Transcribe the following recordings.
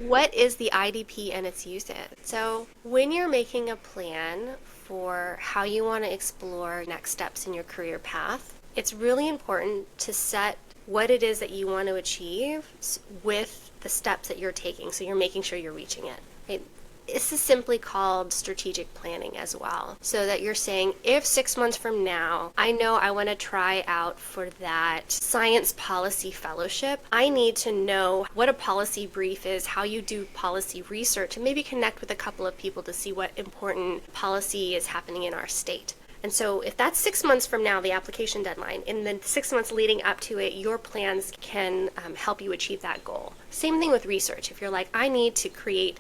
What is the IDP and its uses? So, when you're making a plan for how you want to explore next steps in your career path, it's really important to set what it is that you want to achieve with the steps that you're taking. So, you're making sure you're reaching it. Right? This is simply called strategic planning as well. So that you're saying, if 6 months from now, I know I want to try out for that science policy fellowship, I need to know what a policy brief is, how you do policy research, and maybe connect with a couple of people to see what important policy is happening in our state. And so if that's 6 months from now, the application deadline, in the 6 months leading up to it, your plans can help you achieve that goal. Same thing with research. If you're like, I need to create,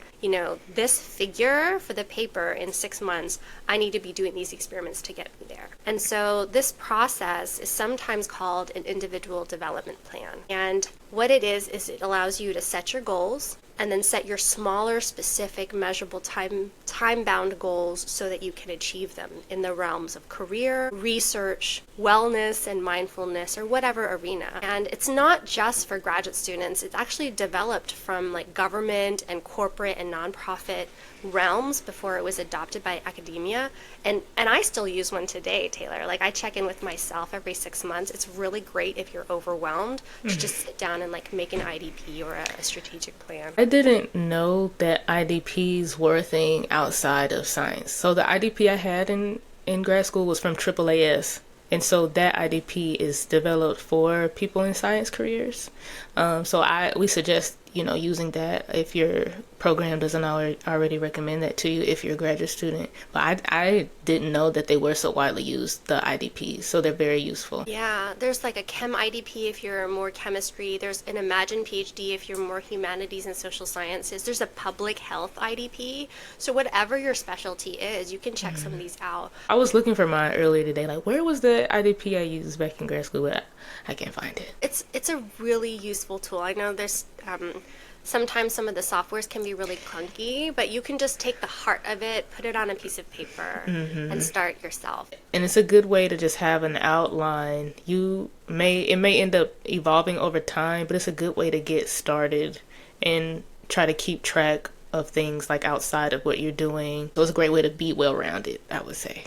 this figure for the paper in 6 months, I need to be doing these experiments to get me there. And so this process is sometimes called an individual development plan. And what it is it allows you to set your goals and then set your smaller, specific, measurable, time-bound goals so that you can achieve them in the realms of career, research, wellness, and mindfulness, or whatever arena. And it's not just for graduate students. It's actually developed from like government and corporate and nonprofit realms before it was adopted by academia. And I still use one today, Taylor. Like I check in with myself every 6 months. It's really great if you're overwhelmed to just sit down and like make an IDP or a strategic plan. I didn't know that IDPs were a thing outside of science. So the IDP I had in grad school was from AAAS. And so that IDP is developed for people in science careers. So we suggest, using that if your program doesn't already recommend that to you if you're a graduate student. But I didn't know that they were so widely used, the IDPs. So they're very useful. Yeah, there's like a chem IDP if you're more chemistry. There's an Imagine PhD if you're more humanities and social sciences. There's a public health IDP. So whatever your specialty is, you can check some of these out. I was looking for mine earlier today. Like, where was the IDP I used back in grad school? But I can't find it. It's a really useful tool. I know there's sometimes some of the softwares can be really clunky, but you can just take the heart of it, put it on a piece of paper, and start yourself. And it's a good way to just have an outline. It may end up evolving over time, but it's a good way to get started and try to keep track of things like outside of what you're doing. So it's a great way to be well-rounded, I would say.